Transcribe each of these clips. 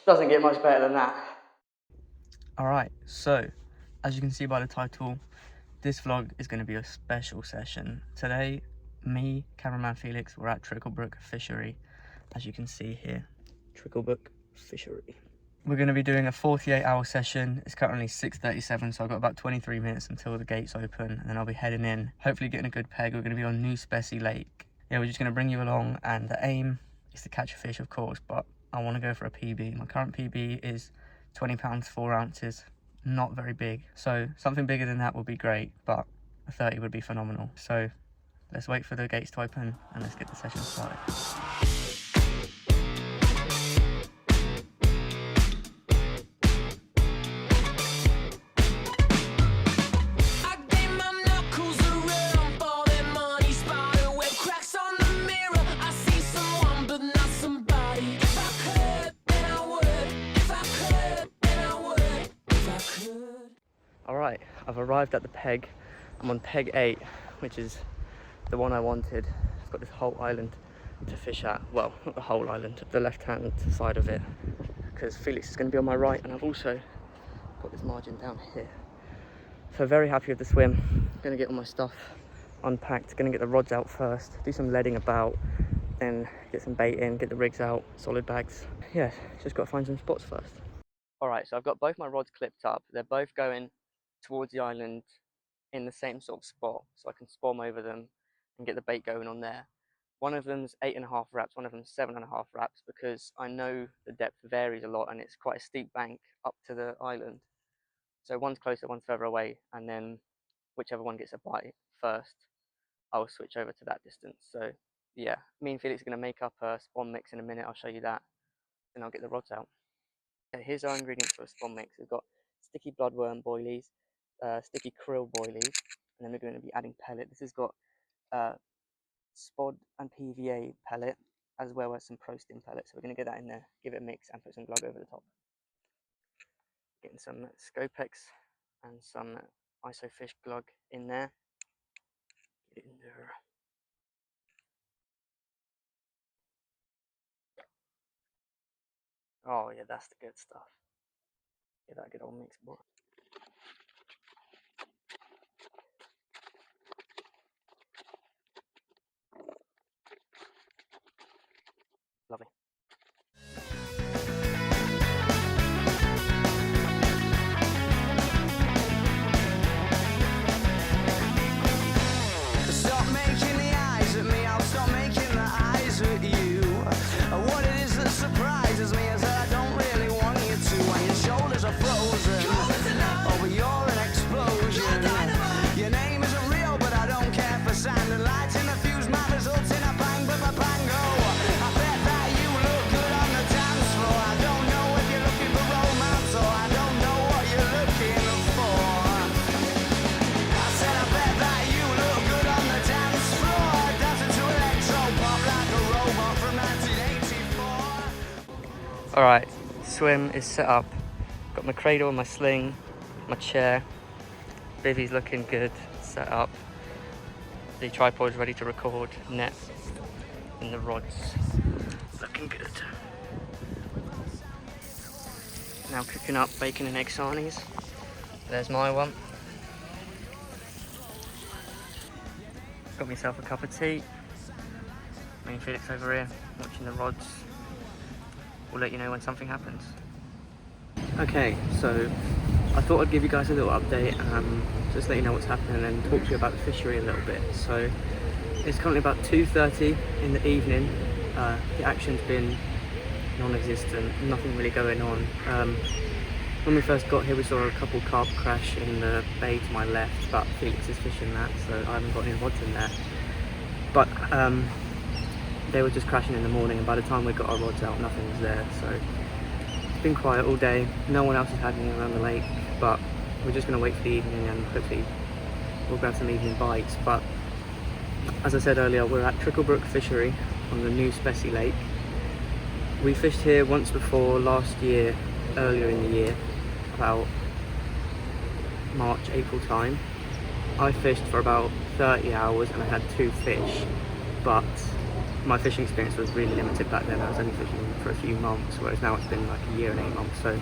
Doesn't get much better than that. Alright, so as you can see by the title, this vlog is going to be a special session. Today, me, cameraman Felix, we're at Tricklebrook Fishery, as you can see here. Tricklebrook Fishery. We're going to be doing a 48-hour session. It's currently 6:37, so I've got about 23 minutes until the gates open, and then I'll be heading in, hopefully getting a good peg. We're going to be on New Specimen Lake. Yeah, we're just going to bring you along, and the aim is to catch a fish, of course, but I want to go for a PB. My current PB is 20 pounds 4 ounces. Not very big, so something bigger than that would be great, but a 30 would be phenomenal. So let's wait for the gates to open and let's get the session started. Alright, I've arrived at the peg. I'm on peg 8, which is the one I wanted. I've got this whole island to fish at. Well, not the whole island, the left-hand side of it, because Felix is going to be on my right, and I've also got this margin down here. So very happy with the swim. Going to get all my stuff unpacked. Going to get the rods out first, do some leading about, then get some bait in, get the rigs out, solid bags. Yeah, just got to find some spots first. Alright, so I've got both my rods clipped up. They're both going towards the island in the same sort of spot, so I can spom over them and get the bait going on there. One of them's 8.5 wraps, one of them's 7.5 wraps, because I know the depth varies a lot and it's quite a steep bank up to the island. So one's closer, one's further away, and then whichever one gets a bite first, I'll switch over to that distance. So yeah, me and Felix are going to make up a spawn mix in a minute. I'll show you that, and I'll get the rods out. Okay, here's our ingredients for a spawn mix. We've got sticky bloodworm boilies, sticky krill boilies, and then we're going to be adding pellet. This has got spod and PVA pellet, as well as some prostin pellet. So we're going to get that in there, give it a mix, and put some glug over the top. Getting some Scopex and some Isofish glug in there. Get it in there. Oh yeah, that's the good stuff. Get that good old mix, boy. Lovely. Stop making the eyes at me, I'll stop making the eyes at you. What it is that surprises me is that I don't really want you to. When your shoulders are frozen, oh but you're an explosion. Your name isn't real but I don't care for sand and lights in a fuse. My results in a bang but my pango. I bet that you look good on the dance floor. I don't know if you're looking for romance or I don't know what you're looking for. I said I bet that you look good on the dance floor, dancing to electro pop like a robot from 1984. Alright, swim is set up. Got my cradle, my sling, my chair. Vivi's looking good, set up. The tripod's ready to record, net, and the rods looking good. Now cooking up bacon and egg sarnies. There's my one. Got myself a cup of tea. Me and Felix over here watching the rods. We'll let you know when something happens. Okay, so I thought I'd give you guys a little update, just let you know what's happening and talk to you about the fishery a little bit. So it's currently about 2:30 in the evening. The action's been non-existent, nothing really going on. When we first got here we saw a couple carp crash in the bay to my left, but Felix is fishing that, so I haven't got any rods in there. But they were just crashing in the morning, and by the time we got our rods out nothing was there. So it's been quiet all day, no one else has had any around the lake, but we're just going to wait for the evening and hopefully we'll grab some evening bites. But as I said earlier, we're at Tricklebrook Fishery on the New Specimen Lake. We fished here once before last year, earlier in the year, about March, April time. I fished for about 30 hours and I had 2 fish, but my fishing experience was really limited back then. I was only fishing for a few months, whereas now it's been like a year and 8 months. So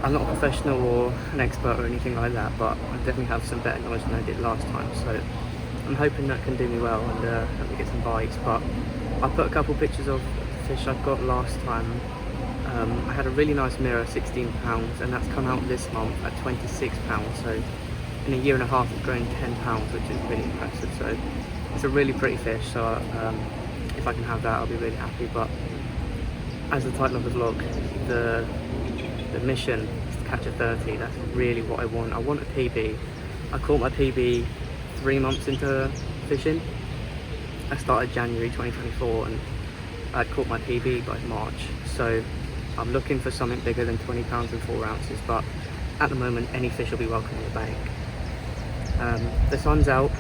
I'm not a professional or an expert or anything like that, but I definitely have some better knowledge than I did last time. So I'm hoping that can do me well and help me get some bites. But I put a couple pictures of the fish I got last time. I had a really nice mirror, 16 pounds, and that's come out this month at 26 pounds. So in a year and a half, it's grown 10 pounds, which is really impressive. So it's a really pretty fish. So if I can have that, I'll be really happy. But as the title of the vlog, the mission is to catch a 30. That's really what I want. I want a PB. I caught my PB 3 months into fishing. I started January 2024 and I'd caught my PB by March. So I'm looking for something bigger than 20 pounds and 4 ounces, but at the moment any fish will be welcome in the bank. The sun's out.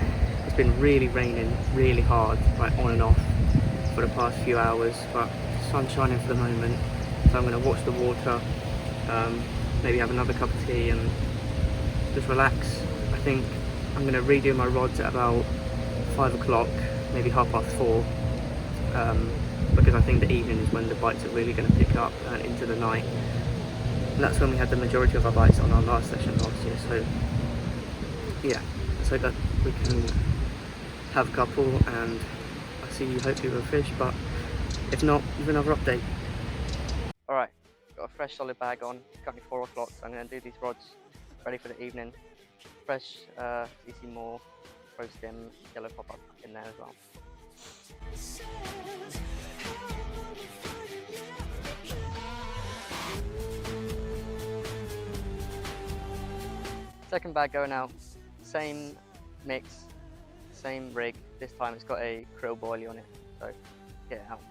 It's been really raining really hard, like on and off for the past few hours, but the sun's shining for the moment. So I'm going to watch the water, maybe have another cup of tea and just relax. I think I'm going to redo my rods at about 5 o'clock, maybe 4:30, because I think the evening is when the bites are really going to pick up and into the night. And that's when we had the majority of our bites on our last session last year. So yeah, so that we can have a couple and I'll see you hopefully with a fish, but if not, with another update. Alright, got a fresh solid bag on, it's currently 4 o'clock, so I'm going to do these rods ready for the evening. Fresh CC Moore, Pro Stem, yellow pop up in there as well. Second bag going out, same mix, same rig. This time it's got a krill boilie on it, so get it out.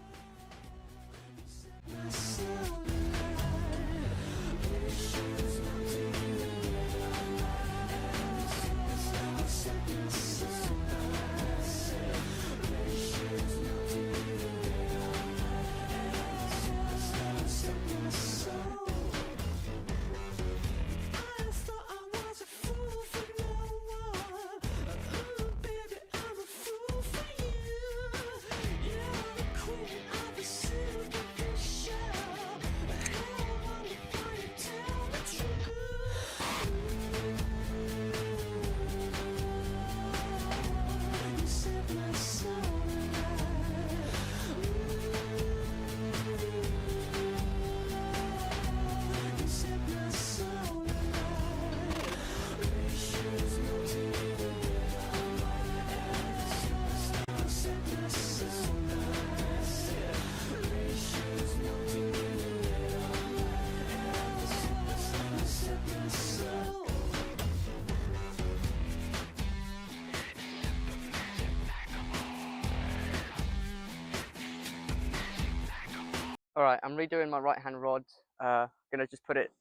Alright, I'm redoing my right hand rod. Gonna just put it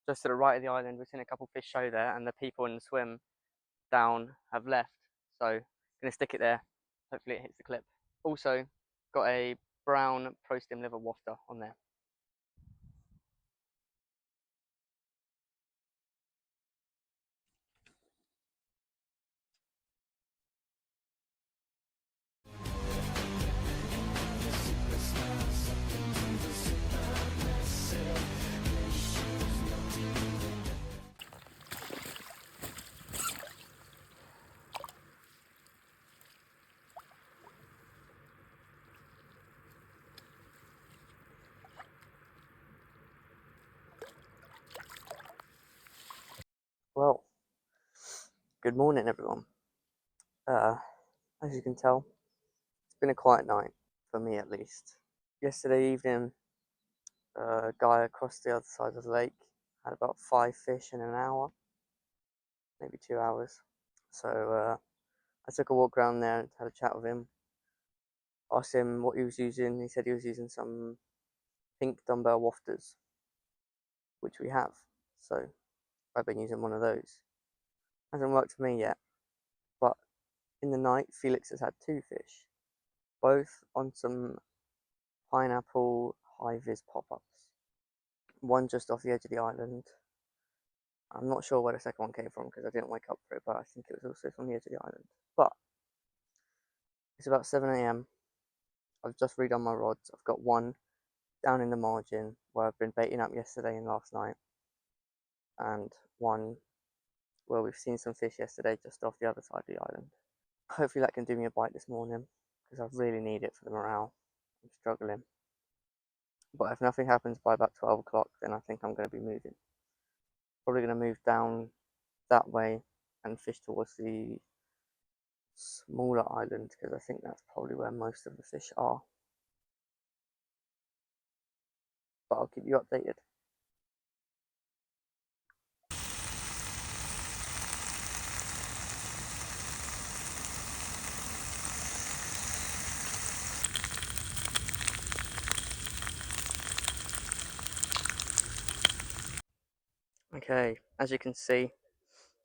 just to the right of the island. We've seen a couple fish show there and the people in the swim down have left. So gonna stick it there. Hopefully it hits the clip. Also got a brown Pro Stem liver wafter on there. Well, good morning everyone. As you can tell, it's been a quiet night, for me at least. Yesterday evening, a guy across the other side of the lake had about 5 fish in an hour, maybe 2 hours. So I took a walk around there and had a chat with him. Asked him what he was using. He said he was using some pink dumbbell wafters, which we have. So I've been using one of those. Hasn't worked for me yet, but in the night Felix has had 2 fish, both on some pineapple high vis pop-ups. One just off the edge of the island. I'm not sure where the second one came from because I didn't wake up for it, but I think it was also from the edge of the island. But it's about 7 AM. I've just redone my rods. I've got one down in the margin where I've been baiting up yesterday and last night, and one where we've seen some fish yesterday just off the other side of the island. Hopefully that can do me a bite this morning, because I really need it for the morale. I'm struggling. But if nothing happens by about 12 o'clock, then I think I'm going to be moving. Probably going to move down that way and fish towards the smaller island, because I think that's probably where most of the fish are. But I'll keep you updated. Okay, as you can see,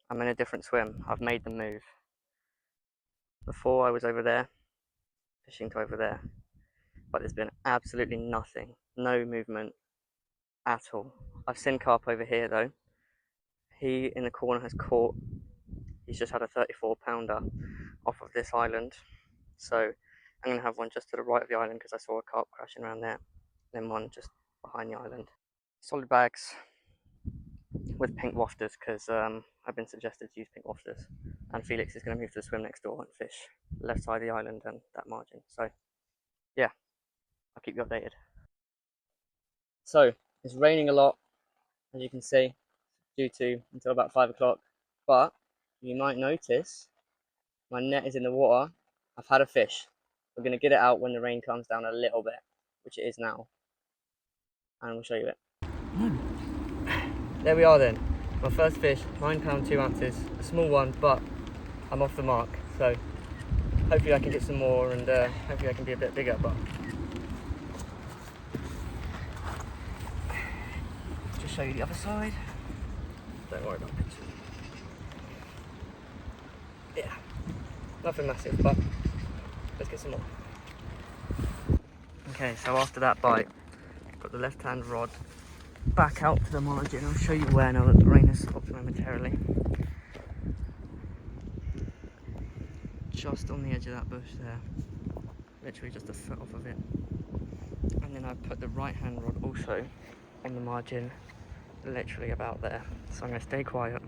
I'm in a different swim. I've made the move. Before I was over there, fishing to over there, but there's been absolutely nothing, no movement at all. I've seen Carp over here though. He in the corner has caught, he's just had a 34-pounder off of this island. So I'm going to have one just to the right of the island because I saw a carp crashing around there. Then one just behind the island. Solid bags with pink wafters because I've been suggested to use pink wafters. And Felix is going to move to the swim next door and fish left side of the island and that margin. So yeah, I'll keep you updated. So it's raining a lot, as you can see, due to until about 5 o'clock. But you might notice my net is in the water. I've had a fish. We're going to get it out when the rain comes down a little bit, which it is now. And we'll show you it. There we are then. My first fish, £9, 2 ounces. A small one, but I'm off the mark. So hopefully I can get some more and hopefully I can be a bit bigger. But just show you the other side. Don't worry about it. Yeah, nothing massive, but let's get some more. Okay, so after that bite, got the left-hand rod back out to the margin. I'll show you where now that the rain has stopped momentarily. Just on the edge of that bush there, literally just a foot off of it. And then I put the right-hand rod also on the margin, literally about there. So I'm going to stay quiet.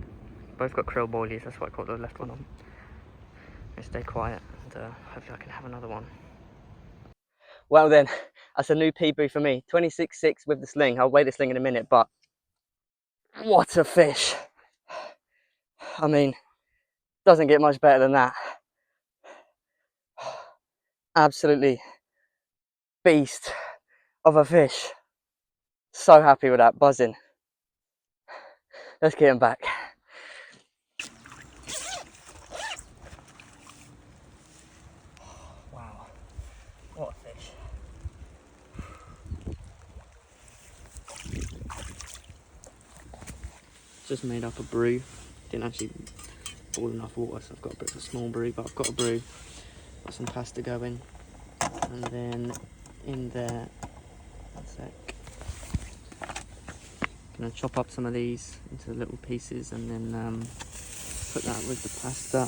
Both got krill boilies, that's why I caught the left one on. I'm going to stay quiet and hopefully I can have another one. Well then, that's a new PB for me. 26.6 with the sling. I'll weigh the sling in a minute, but what a fish. I mean, doesn't get much better than that. Absolutely beast of a fish. So happy with that, buzzing. Let's get him back. Wow, what a fish. Just made up a brew. Didn't actually boil enough water, so I've got a bit of a small brew, but I've got a brew. Got some pasta going. And then in there, one sec. Gonna chop up some of these into little pieces and then put that with the pasta,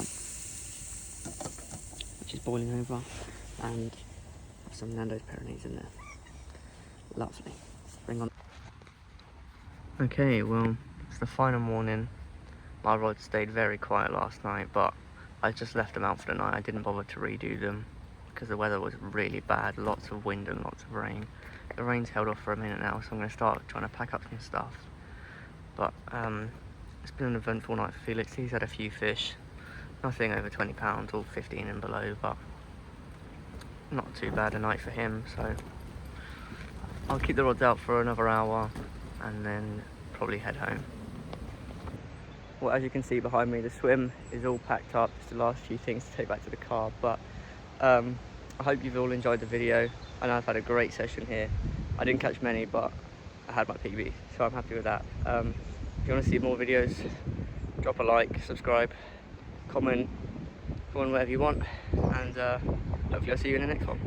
which is boiling over, and have some Nando's Pyrenees in there. Lovely. Bring on. Okay, well, it's the final morning. My rods stayed very quiet last night, but I just left them out for the night. I didn't bother to redo them because the weather was really bad, lots of wind and lots of rain. The rain's held off for a minute now, so I'm going to start trying to pack up some stuff. But it's been an eventful night for Felix. He's had a few fish, nothing over 20 pounds, all 15 and below, but not too bad a night for him. So I'll keep the rods out for another hour and then probably head home. Well, as you can see behind me, the swim is all packed up. Just the last few things to take back to the car, but I hope you've all enjoyed the video. I know I've had a great session here. I didn't catch many, but I had my PB, so I'm happy with that. If you want to see more videos, drop a like, subscribe, comment whatever you want, and hopefully I'll see you in the next one.